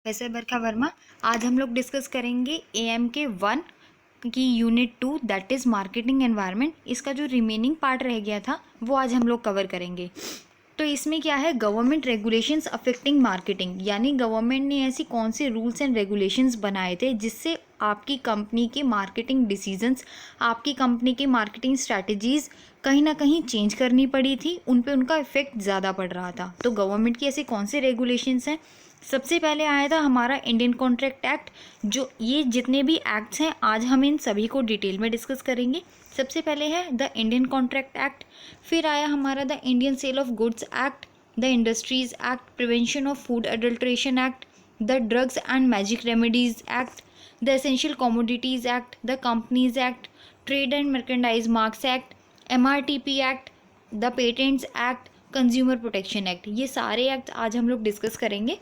Professor बरखा वर्मा। आज हम लोग डिस्कस करेंगे एएम के 1 की unit 2 that is marketing environment. इसका जो रिमेनिंग पार्ट रह गया था वो आज हम लोग कवर करेंगे। तो इसमें क्या है, गवर्नमेंट रेगुलेशंस अफेक्टिंग मार्केटिंग, यानी गवर्नमेंट ने ऐसी कौन से रूल्स एंड रेगुलेशंस बनाए थे जिससे आपकी कंपनी के मार्केटिंग डिसीजंस, आपकी कंपनी की मार्केटिंग स्ट्रैटेजीज़ कहीं ना कहीं चेंज करनी पड़ी थी, उन पे उनका इफेक्ट ज़्यादा पड़ रहा था। तो गवर्नमेंट की ऐसे कौन से रेगुलेशंस हैं। सबसे पहले आया था हमारा इंडियन कॉन्ट्रैक्ट एक्ट। जो ये जितने भी एक्ट्स हैं आज हम इन सभी को डिटेल में डिस्कस करेंगे। सबसे पहले है द इंडियन कॉन्ट्रैक्ट एक्ट, फिर आया हमारा the Indian sale of goods act, the industries act, prevention of food adulteration act, the drugs and magic remedies act, the essential commodities act, the companies act, trade and merchandise marks act, MRTP act, the patents act, consumer protection act. ये सारे act आज हम लोग discuss करेंगे।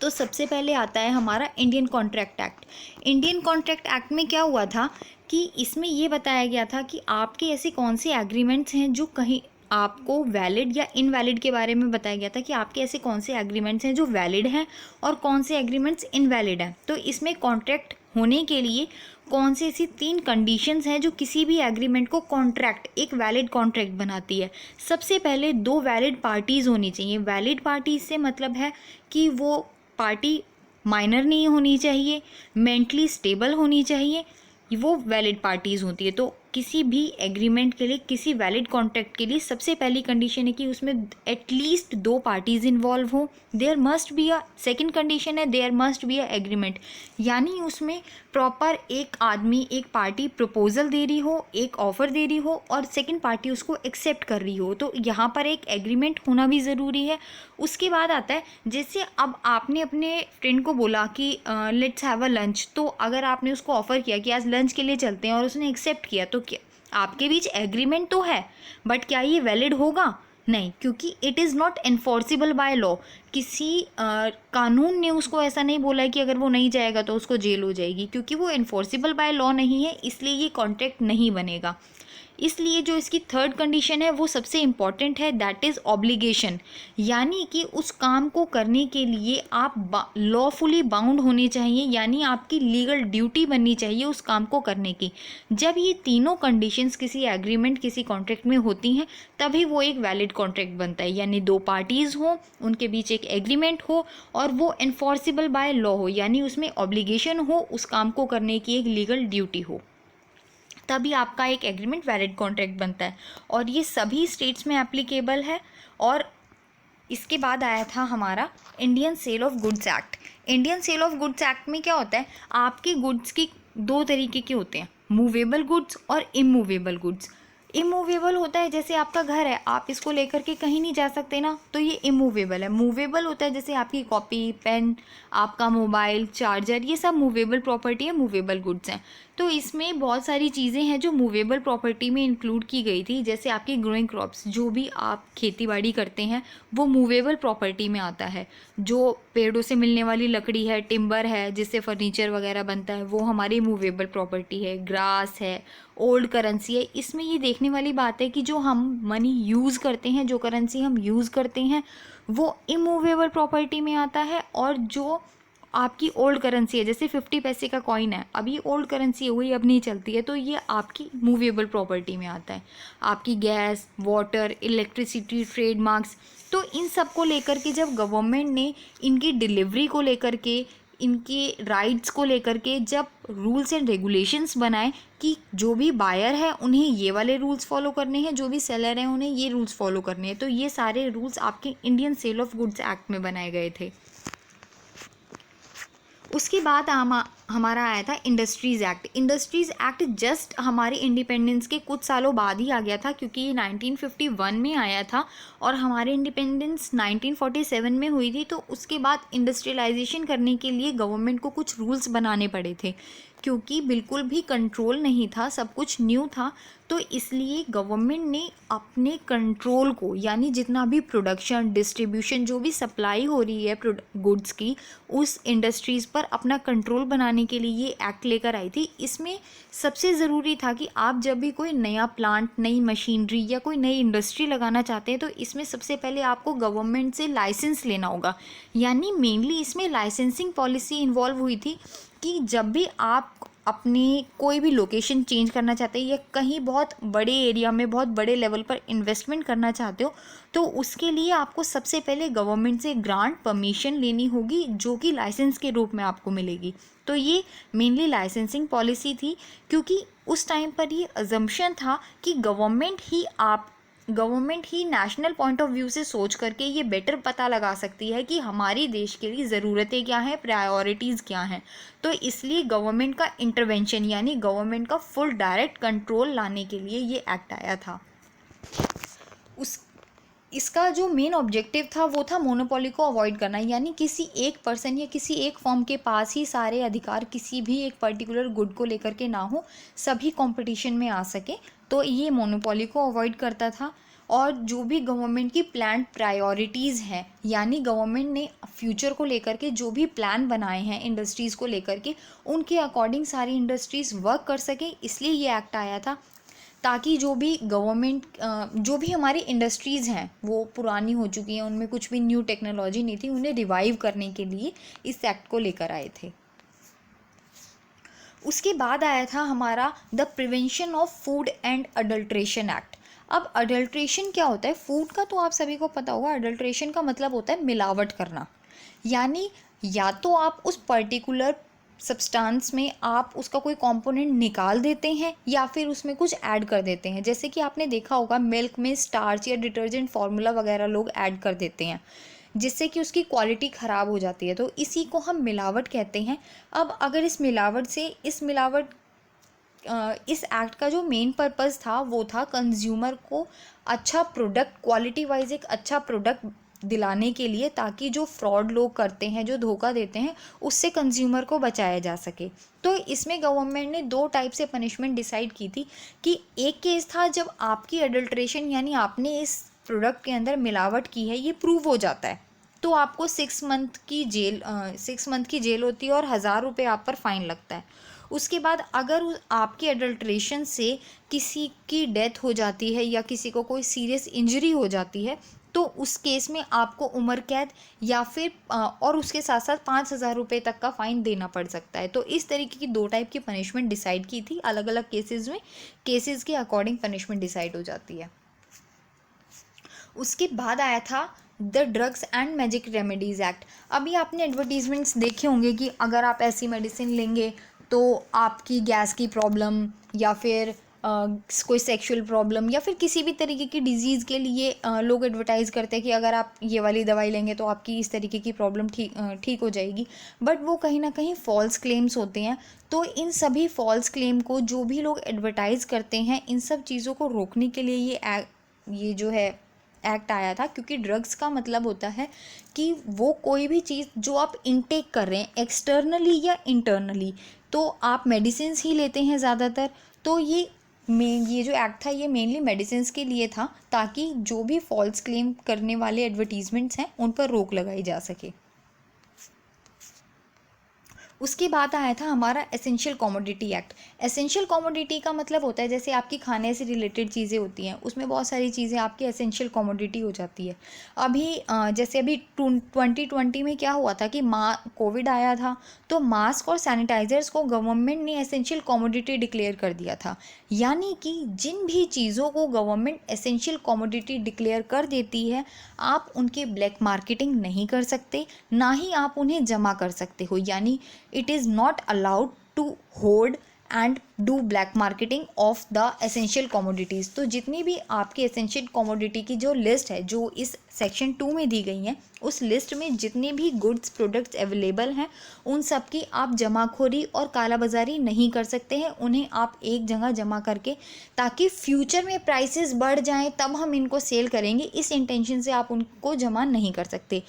तो सबसे पहले आता है हमारा Indian contract act. Indian contract act में क्या हुआ था कि इसमें ये बताया गया था कि आपके ऐसे कौन से एग्रीमेंट्स हैं जो कहीं आपको वैलिड या इनवैलिड के बारे में बताया गया था कि आपके ऐसे कौन से एग्रीमेंट्स हैं जो वैलिड हैं और कौन से एग्रीमेंट्स इनवैलिड हैं। तो इसमें कॉन्ट्रैक्ट होने के लिए कौन सी ऐसी 3 कंडीशंस हैं जो किसी भी एग्रीमेंट को कॉन्ट्रैक्ट, एक वैलिड कॉन्ट्रैक्ट बनाती है। सबसे पहले 2 वैलिड पार्टीज़ होनी चाहिए। वैलिड पार्टीज से मतलब है कि वो पार्टी माइनर नहीं होनी चाहिए, मेंटली स्टेबल होनी चाहिए, वो वैलिड पार्टीज़ होती है। तो किसी भी एग्रीमेंट के लिए, किसी वैलिड कॉन्ट्रैक्ट के लिए सबसे पहली कंडीशन है कि उसमें एटलीस्ट 2 पार्टीज़ इन्वॉल्व हो। There must be a second condition है, there must be a agreement, यानी उसमें प्रॉपर एक आदमी, एक पार्टी प्रपोजल दे रही हो, एक ऑफ़र दे रही हो और सेकेंड पार्टी उसको एक्सेप्ट कर रही हो। तो यहाँ पर एक एग्रीमेंट होना भी ज़रूरी है। उसके बाद आता है, जैसे अब आपने अपने फ्रेंड को बोला कि लेट्स हैव अ लंच, तो अगर आपने उसको ऑफ़र किया कि आज लंच के लिए चलते हैं और उसने एक्सेप्ट किया, तो क्या आपके बीच एग्रीमेंट तो है, बट क्या ये वैलिड होगा? नहीं, क्योंकि it is not enforceable by law. किसी कानून ने उसको ऐसा नहीं बोला है कि अगर वो नहीं जाएगा तो उसको जेल हो जाएगी, क्योंकि वो एनफोर्सिबल बाय लॉ नहीं है, इसलिए ये कॉन्ट्रैक्ट नहीं बनेगा। इसलिए जो इसकी थर्ड कंडीशन है वो सबसे इम्पॉर्टेंट है, दैट इज़ ऑब्लिगेशन, यानी कि उस काम को करने के लिए आप लॉफुली बाउंड होने चाहिए, यानी आपकी लीगल ड्यूटी बननी चाहिए उस काम को करने की। जब ये तीनों कंडीशंस किसी एग्रीमेंट, किसी कॉन्ट्रैक्ट में होती हैं तभी वो एक वैलिड कॉन्ट्रैक्ट बनता है, यानी 2 पार्टीज़ हों, उनके बीच एक एग्रीमेंट हो और वो एनफोर्सिबल बाय लॉ हो, यानी उसमें ऑब्लिगेशन हो, उस काम को करने की एक लीगल ड्यूटी हो, तभी आपका एक एग्रीमेंट वैलिड कॉन्ट्रैक्ट बनता है। और ये सभी स्टेट्स में एप्लीकेबल है। और इसके बाद आया था हमारा Indian sale of goods act. Indian sale of goods act में क्या होता है, आपके गुड्स की 2 तरीके के होते हैं, मूवेबल गुड्स और इमूवेबल गुड्स। इमूवेबल होता है जैसे आपका घर है, आप इसको लेकर के कहीं नहीं जा सकते ना, तो ये इमूवेबल है। मूवेबल होता है जैसे आपकी कॉपी, पेन, आपका मोबाइल, चार्जर, ये सब मूवेबल प्रॉपर्टी है, मूवेबल गुड्स हैं। तो इसमें बहुत सारी चीज़ें हैं जो मूवेबल प्रॉपर्टी में इंक्लूड की गई थी, जैसे आपकी ग्रोइंग क्रॉप्स, जो भी आप खेती बाड़ी करते हैं वो मूवेबल प्रॉपर्टी में आता है। जो पेड़ों से मिलने वाली लकड़ी है, टिम्बर है, जिससे फर्नीचर वगैरह बनता है, वो हमारी मूवेबल प्रॉपर्टी है। ग्रास है, ओल्ड करेंसी है। इसमें ये देखने वाली बात है कि जो हम मनी यूज़ करते हैं, जो करेंसी हम यूज़ करते हैं वो इमूवेबल प्रॉपर्टी में आता है, और जो आपकी ओल्ड करेंसी है, जैसे 50 पैसे का कॉइन है, अभी ओल्ड करेंसी है, वही अब नहीं चलती है, तो ये आपकी मूवेबल प्रॉपर्टी में आता है। आपकी गैस, वाटर, इलेक्ट्रिसिटी, ट्रेडमार्क्स, तो इन सब को लेकर के जब गवर्नमेंट ने इनकी डिलीवरी को लेकर के, इनके राइट्स को लेकर के जब रूल्स एंड रेगुलेशंस बनाए कि जो भी बायर है उन्हें ये वाले रूल्स फॉलो करने हैं, जो भी सेलर हैं उन्हें ये रूल्स फॉलो करने हैं, तो ये सारे रूल्स आपके Indian sale of goods act में बनाए गए थे। उसके बाद हमारा आया था industries act. Industries act just हमारे इंडिपेंडेंस के कुछ सालों बाद ही आ गया था, क्योंकि ये 1951 में आया था और हमारे इंडिपेंडेंस 1947 में हुई थी। तो उसके बाद इंडस्ट्रियलाइजेशन करने के लिए गवर्नमेंट को कुछ रूल्स बनाने पड़े थे, क्योंकि बिल्कुल भी कंट्रोल नहीं था, सब कुछ न्यू था। तो इसलिए गवर्नमेंट ने अपने कंट्रोल को, यानी जितना भी प्रोडक्शन, डिस्ट्रीब्यूशन, जो भी सप्लाई हो रही है गुड्स की, उस इंडस्ट्रीज़ पर अपना कंट्रोल बनाने के लिए ये एक्ट लेकर आई थी। इसमें सबसे ज़रूरी था कि आप जब भी कोई नया प्लांट, नई मशीनरी या कोई नई इंडस्ट्री लगाना चाहते हैं तो इसमें सबसे पहले आपको गवर्नमेंट से लाइसेंस लेना होगा। यानी मेनली इसमें लाइसेंसिंग पॉलिसी इन्वॉल्व हुई थी कि जब भी आप अपनी कोई भी लोकेशन चेंज करना चाहते हैं या कहीं बहुत बड़े एरिया में, बहुत बड़े लेवल पर इन्वेस्टमेंट करना चाहते हो, तो उसके लिए आपको सबसे पहले गवर्नमेंट से ग्रांट परमिशन लेनी होगी, जो कि लाइसेंस के रूप में आपको मिलेगी। तो ये मेनली लाइसेंसिंग पॉलिसी थी, क्योंकि उस टाइम पर ये अजम्पशन था कि government he national point of view से सोच करके ये बेटर पता लगा सकती है कि हमारी देश के लिए ज़रूरतें क्या हैं, प्रायोरिटीज़ क्या हैं। तो इसलिए गवर्नमेंट का इंटरवेंशन, यानी गवर्नमेंट का फुल डायरेक्ट कंट्रोल लाने के लिए ये एक्ट आया था। इसका जो मेन ऑब्जेक्टिव था वो था मोनोपोली को अवॉइड करना, यानी किसी एक पर्सन या किसी एक फर्म के पास ही सारे अधिकार किसी भी एक पर्टिकुलर गुड को लेकर के ना हो, सभी कंपटीशन में आ सके। तो ये मोनोपोली को अवॉइड करता था। और जो भी गवर्नमेंट की प्लान प्रायोरिटीज़ हैं, यानी गवर्नमेंट ने फ्यूचर को लेकर के जो भी प्लान बनाए हैं इंडस्ट्रीज़ को लेकर के, उनके अकॉर्डिंग सारी इंडस्ट्रीज़ वर्क कर सके, इसलिए ये एक्ट आया था। ताकि जो भी जो भी हमारी इंडस्ट्रीज़ हैं वो पुरानी हो चुकी हैं, उनमें कुछ भी न्यू टेक्नोलॉजी नहीं थी, उन्हें रिवाइव करने के लिए इस एक्ट को लेकर आए थे। उसके बाद आया था हमारा the prevention of food and adulteration act. अब अडल्ट्रेशन क्या होता है? फूड का तो आप सभी को पता होगा, अडल्ट्रेशन का मतलब होता है मिलावट करना। यानी या तो आप उस पर्टिकुलर सब्सटेंस में आप उसका कोई कंपोनेंट निकाल देते हैं या फिर उसमें कुछ ऐड कर देते हैं। जैसे कि आपने देखा होगा मिल्क में स्टार्च या डिटर्जेंट फार्मूला वगैरह लोग ऐड कर देते हैं, जिससे कि उसकी क्वालिटी ख़राब हो जाती है। तो इसी को हम मिलावट कहते हैं। अब अगर इस एक्ट का जो मेन पर्पज़ था वो था कंज्यूमर को अच्छा प्रोडक्ट, क्वालिटी वाइज एक अच्छा प्रोडक्ट दिलाने के लिए, ताकि जो फ्रॉड लोग करते हैं, जो धोखा देते हैं, उससे कंज्यूमर को बचाया जा सके। तो इसमें गवर्नमेंट ने 2 टाइप से पनिशमेंट डिसाइड की थी कि एक केस था जब आपकी अडल्ट्रेशन, यानी आपने इस प्रोडक्ट के अंदर मिलावट की है, ये प्रूव हो जाता है, तो आपको 6 मंथ की जेल होती है और 1000 रुपये आप पर फाइन लगता है। उसके बाद अगर आपकी अडल्ट्रेशन से किसी की डेथ हो जाती है या किसी को कोई सीरियस इंजरी हो जाती है, तो उस केस में आपको उम्र कैद या फिर और उसके साथ साथ 5000 रुपये तक का फ़ाइन देना पड़ सकता है। तो इस तरीके की 2 टाइप की पनिशमेंट डिसाइड की थी। अलग अलग केसेस में केसेस के अकॉर्डिंग पनिशमेंट डिसाइड हो जाती है। उसके बाद आया था the drugs and magic remedies act. अभी आपने एडवर्टीजमेंट्स देखे होंगे कि अगर आप ऐसी मेडिसिन लेंगे तो आपकी गैस की प्रॉब्लम या फिर कोई सेक्सुअल प्रॉब्लम या फिर किसी भी तरीके की डिजीज़ के लिए लोग एडवर्टाइज़ करते हैं कि अगर आप ये वाली दवाई लेंगे तो आपकी इस तरीके की प्रॉब्लम ठीक हो जाएगी। बट वो कहीं ना कहीं फॉल्स क्लेम्स होते हैं। तो इन सभी फॉल्स क्लेम को जो भी लोग एडवर्टाइज़ करते हैं, इन सब चीज़ों को रोकने के लिए ये जो है एक्ट आया था। क्योंकि ड्रग्स का मतलब होता है कि वो कोई भी चीज़ जो आप इनटेक कर रहे हैं एक्सटर्नली या इंटरनली, तो आप मेडिसिन ही लेते हैं ज़्यादातर। तो ये जो एक्ट था ये मेनली मेडिसिन के लिए था, ताकि जो भी फॉल्स क्लेम करने वाले एडवर्टीजमेंट्स हैं उन पर रोक लगाई जा सके। उसके बाद आया था हमारा essential commodity act. Essential commodity का मतलब होता है जैसे आपकी खाने से रिलेटेड चीज़ें होती हैं, उसमें बहुत सारी चीज़ें आपकी एसेंशियल कमोडिटी हो जाती है। जैसे अभी 2020 में क्या हुआ था कि कोविड आया था, तो मास्क और सैनिटाइजर्स को गवर्नमेंट ने एसेंशियल कमोडिटी डिक्लेयर कर दिया था। यानी कि जिन भी चीज़ों को गवर्नमेंट एसेंशियल कमोडिटी डिक्लेयर कर देती है, आप उनकी ब्लैक मार्केटिंग नहीं कर सकते, ना ही आप उन्हें जमा कर सकते हो। यानी it is not allowed to hoard and do black marketing of the essential commodities। तो जितनी भी आपकी essential commodity की जो लिस्ट है जो इस सेक्शन 2 में दी गई है, उस लिस्ट में जितने भी गुड्स प्रोडक्ट्स अवेलेबल हैं उन सब की आप जमाखोरी और कालाबाजारी नहीं कर सकते हैं। उन्हें आप एक जगह जमा करके, ताकि फ्यूचर में प्राइसेस बढ़ जाएं तब हम इनको सेल करेंगे, इस इंटेंशन से आप उनको जमा नहीं कर सकते।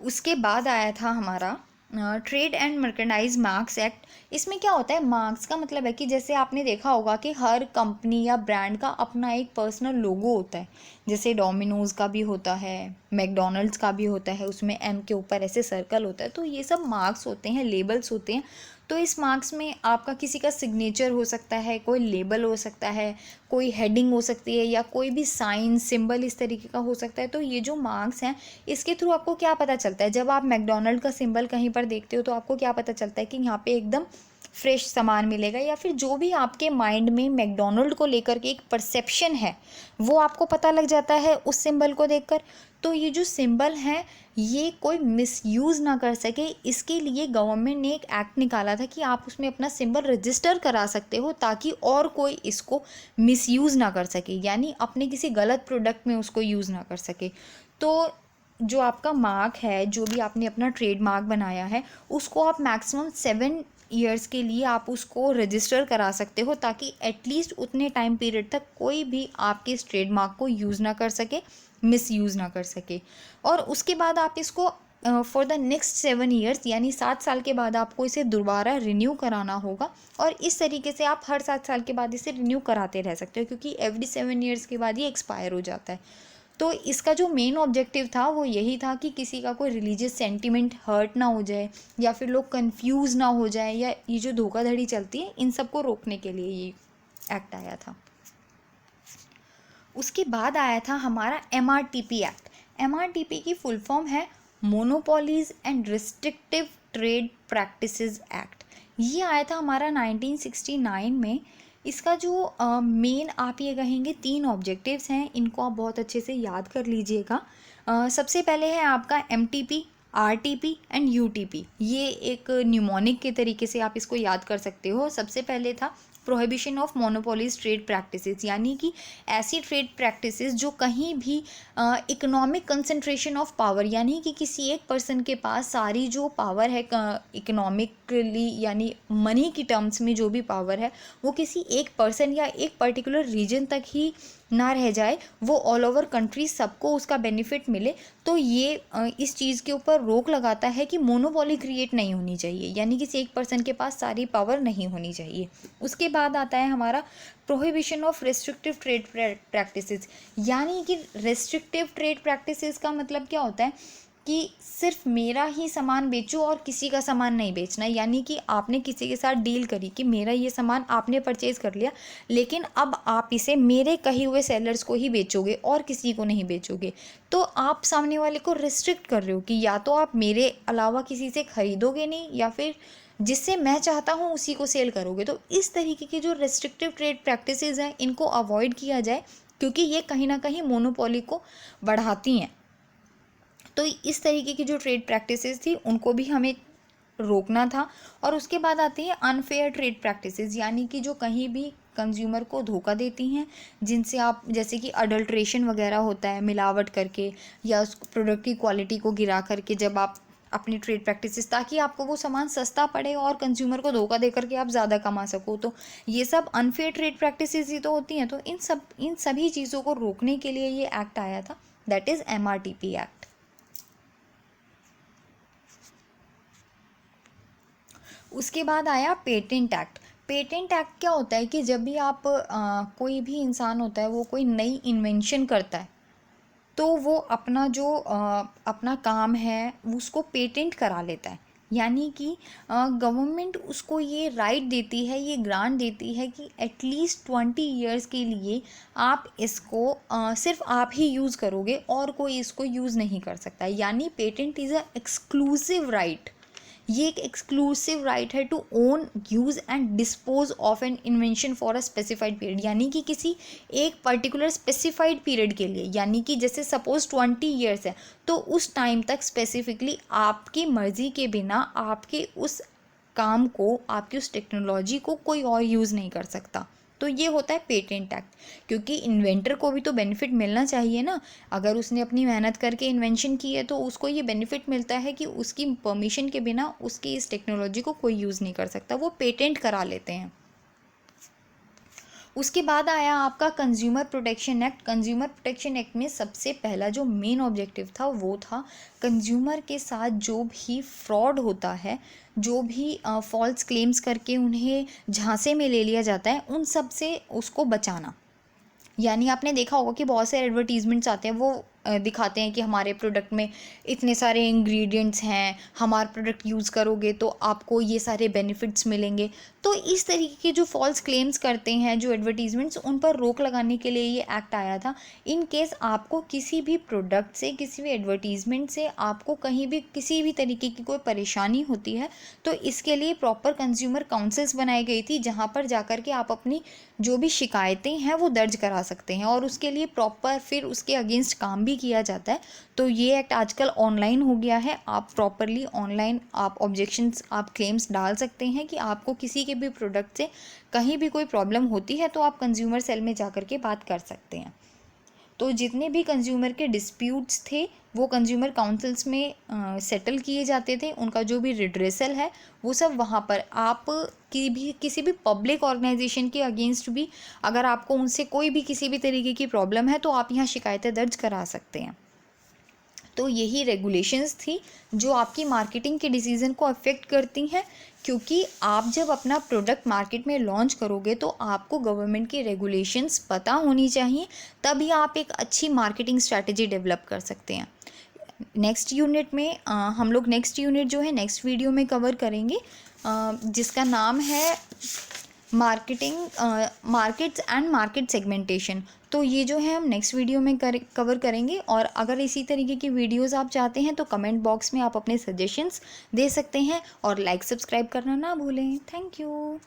उसके बाद आया था हमारा trade and merchandise marks act, इसमें क्या होता है, मार्क्स का मतलब है कि जैसे आपने देखा होगा कि हर कंपनी या ब्रांड का अपना एक पर्सनल लोगो होता है, जैसे डोमिनोज़ का भी होता है, मैकडोनल्ड्स का भी होता है, उसमें एम के ऊपर ऐसे सर्कल होता है, तो ये सब मार्क्स होते हैं, लेबल्स होते हैं। तो इस मार्क्स में आपका किसी का सिग्नेचर हो सकता है, कोई लेबल हो सकता है, कोई हेडिंग हो सकती है, या कोई भी साइन सिंबल इस तरीके का हो सकता है। तो ये जो मार्क्स हैं, इसके थ्रू आपको क्या पता चलता है, जब आप मैकडोनल्ड का सिंबल कहीं पर देखते हो तो आपको क्या पता चलता है कि यहाँ पे एकदम फ्रेश सामान मिलेगा, या फिर जो भी आपके माइंड में मैकडोनल्ड को लेकर के एक परसेप्शन है वो आपको पता लग जाता है उस सिंबल को देखकर। तो ये जो सिंबल है ये कोई मिसयूज़ ना कर सके, इसके लिए गवर्नमेंट ने एक एक्ट निकाला था कि आप उसमें अपना सिंबल रजिस्टर करा सकते हो, ताकि और कोई इसको मिसयूज़ ना कर सके, यानी अपने किसी गलत प्रोडक्ट में उसको यूज़ ना कर सके। तो जो आपका मार्क है, जो भी आपने अपना ट्रेड मार्क बनाया है, उसको आप मैक्सिमम 7 ईयर्स के लिए आप उसको रजिस्टर करा सकते हो, ताकि एटलीस्ट उतने टाइम पीरियड तक कोई भी आपके इस ट्रेड मार्क को यूज़ ना कर सके, मिसयूज़ ना कर सके। और उसके बाद आप इसको फॉर द नेक्स्ट 7 ईयर्स, यानी 7 साल के बाद आपको इसे दोबारा रिन्यू कराना होगा, और इस तरीके से आप हर 7 साल के बाद इसे रिन्यू कराते रह सकते हो, क्योंकि एवरी 7 ईयर्स के बाद ये एक्सपायर हो जाता है। तो इसका जो मेन ऑब्जेक्टिव था वो यही था कि किसी का कोई रिलीजियस सेंटिमेंट हर्ट ना हो जाए, या फिर लोग कंफ्यूज ना हो जाए, या ये जो धोखाधड़ी चलती है इन सब को रोकने के लिए ये एक्ट आया था। उसके बाद आया था हमारा MRTP एक्ट। MRTP की फुल फॉर्म है monopolies and restrictive trade practices act. ये आया था हमारा 1969 में। इसका जो मेन आप ये कहेंगे 3 ऑब्जेक्टिव्स हैं, इनको आप बहुत अच्छे से याद कर लीजिएगा। सबसे पहले है आपका MTP, RTP एंड UTP। ये एक न्यूमोनिक के तरीके से आप इसको याद कर सकते हो। सबसे पहले था prohibition of monopolies trade practices, यानी कि ऐसी ट्रेड प्रैक्टिसेस जो कहीं भी इकोनॉमिक कंसंट्रेशन ऑफ पावर, यानी कि किसी एक पर्सन के पास सारी जो पावर है इकोनॉमिकली, यानी मनी की टर्म्स में जो भी पावर है, वो किसी एक पर्सन या एक पर्टिकुलर रीजन तक ही ना रह जाए, वो ऑल ओवर कंट्री सबको उसका बेनिफिट मिले। तो ये इस चीज़ के ऊपर रोक लगाता है कि मोनोपोली क्रिएट नहीं होनी चाहिए, यानी किसी एक पर्सन के पास सारी पावर नहीं होनी चाहिए। उसके बाद आता है हमारा prohibition of restrictive trade practices, यानी कि रेस्ट्रिक्टिव ट्रेड प्रैक्टिसेस का मतलब क्या होता है कि सिर्फ मेरा ही सामान बेचो और किसी का सामान नहीं बेचना। यानी कि आपने किसी के साथ डील करी कि मेरा ये सामान आपने परचेज़ कर लिया, लेकिन अब आप इसे मेरे कहे हुए सेलर्स को ही बेचोगे और किसी को नहीं बेचोगे। तो आप सामने वाले को रिस्ट्रिक्ट कर रहे हो कि या तो आप मेरे अलावा किसी से ख़रीदोगे नहीं, या फिर जिससे मैं चाहता हूँ उसी को सेल करोगे। तो इस तरीके की जो रेस्ट्रिक्टिव ट्रेड प्रैक्टिसेस हैं इनको अवॉइड किया जाए, क्योंकि ये कहीं ना कहीं मोनोपोली को बढ़ाती हैं। तो इस तरीके की जो ट्रेड प्रैक्टिसेस थी उनको भी हमें रोकना था। और उसके बाद आती है अनफेयर ट्रेड प्रैक्टिसेस, यानी कि जो कहीं भी कंज्यूमर को धोखा देती हैं, जिनसे आप, जैसे कि अडल्ट्रेशन वगैरह होता है मिलावट करके, या उस प्रोडक्ट की क्वालिटी को गिरा करके जब आप अपनी ट्रेड प्रैक्टिसेस, ताकि आपको वो सामान सस्ता पड़े और कंज्यूमर को धोखा दे करके आप ज़्यादा कमा सको। तो ये सब अनफेयर ट्रेड प्रैक्टिसेस ही तो होती हैं। तो इन सभी चीज़ों को रोकने के लिए ये एक्ट आया था, दैट इज़ MRTP एक्ट। उसके बाद आया पेटेंट एक्ट। पेटेंट एक्ट क्या होता है कि जब भी आप कोई भी इंसान होता है वो कोई नई इन्वेंशन करता है, तो वो अपना जो अपना काम है उसको पेटेंट करा लेता है। यानी कि गवर्नमेंट उसको ये राइट देती है, ये ग्रांट देती है कि एटलीस्ट 20 ईयर्स के लिए आप इसको सिर्फ आप ही यूज़ करोगे और कोई इसको यूज़ नहीं कर सकता। यानी patent is a exclusive right. ये एक एक्सक्लूसिव राइट है to own, use and dispose of an invention for a specified period, यानी कि किसी एक पर्टिकुलर स्पेसिफाइड पीरियड के लिए। यानी कि जैसे सपोज 20 ईयर्स है, तो उस टाइम तक स्पेसिफिकली आपकी मर्ज़ी के बिना आपके उस काम को, आपकी उस टेक्नोलॉजी को कोई और यूज़ नहीं कर सकता। तो ये होता है पेटेंट एक्ट, क्योंकि इन्वेंटर को भी तो बेनिफिट मिलना चाहिए ना। अगर उसने अपनी मेहनत करके इन्वेंशन की है तो उसको ये बेनिफिट मिलता है कि उसकी परमिशन के बिना उसकी इस टेक्नोलॉजी को कोई यूज़ नहीं कर सकता, वो पेटेंट करा लेते हैं। उसके बाद आया आपका consumer protection act. Consumer protection act में सबसे पहला जो मेन ऑब्जेक्टिव था वो था कंज्यूमर के साथ जो भी फ्रॉड होता है, जो भी फॉल्स क्लेम्स करके उन्हें झांसे में ले लिया जाता है, उन सब से उसको बचाना। यानी आपने देखा होगा कि बहुत से एडवर्टीजमेंट्स आते हैं, वो दिखाते हैं कि हमारे प्रोडक्ट में इतने सारे इंग्रेडिएंट्स हैं, हमारा प्रोडक्ट यूज़ करोगे तो आपको ये सारे बेनिफिट्स मिलेंगे। तो इस तरीके के जो फॉल्स क्लेम्स करते हैं जो एडवर्टीजमेंट्स, उन पर रोक लगाने के लिए ये एक्ट आया था। इन केस आपको किसी भी प्रोडक्ट से, किसी भी एडवर्टीजमेंट से आपको कहीं भी किसी भी तरीके की कोई परेशानी होती है तो इसके लिए प्रॉपर कंज्यूमर काउंसिल्स बनाई गई थी, जहाँ पर जाकर के आप अपनी जो भी शिकायतें हैं वो दर्ज करा सकते हैं और उसके लिए प्रॉपर फिर उसके अगेंस्ट काम भी किया जाता है। तो ये एक्ट आजकल ऑनलाइन हो गया है, आप प्रॉपरली ऑनलाइन आप ऑब्जेक्शंस, आप क्लेम्स डाल सकते हैं कि आपको किसी के भी प्रोडक्ट से कहीं भी कोई प्रॉब्लम होती है तो आप कंज्यूमर सेल में जाकर के बात कर सकते हैं। तो जितने भी कंज्यूमर के डिस्प्यूट्स थे वो कंज्यूमर काउंसिल्स में सेटल किए जाते थे। उनका जो भी रिड्रेसल है वो सब वहाँ पर आप किसी भी पब्लिक ऑर्गेनाइजेशन के अगेंस्ट भी अगर आपको उनसे कोई भी किसी भी तरीके की प्रॉब्लम है तो आप यहाँ शिकायतें दर्ज करा सकते हैं। तो यही रेगुलेशंस थी जो आपकी मार्केटिंग के डिसीजन को अफेक्ट करती हैं, क्योंकि आप जब अपना प्रोडक्ट मार्केट में लॉन्च करोगे तो आपको गवर्नमेंट की रेगुलेशंस पता होनी चाहिए, तभी आप एक अच्छी मार्केटिंग स्ट्रैटेजी डेवलप कर सकते हैं। नेक्स्ट यूनिट में हम लोग नेक्स्ट यूनिट जो है नेक्स्ट वीडियो में कवर करेंगे, जिसका नाम है मार्केट्स एंड मार्केट सेगमेंटेशन। तो ये जो है हम नेक्स्ट वीडियो में कवर करेंगे। और अगर इसी तरीके की वीडियोस आप चाहते हैं तो कमेंट बॉक्स में आप अपने सजेशंस दे सकते हैं और लाइक सब्सक्राइब करना ना भूलें। Thank you.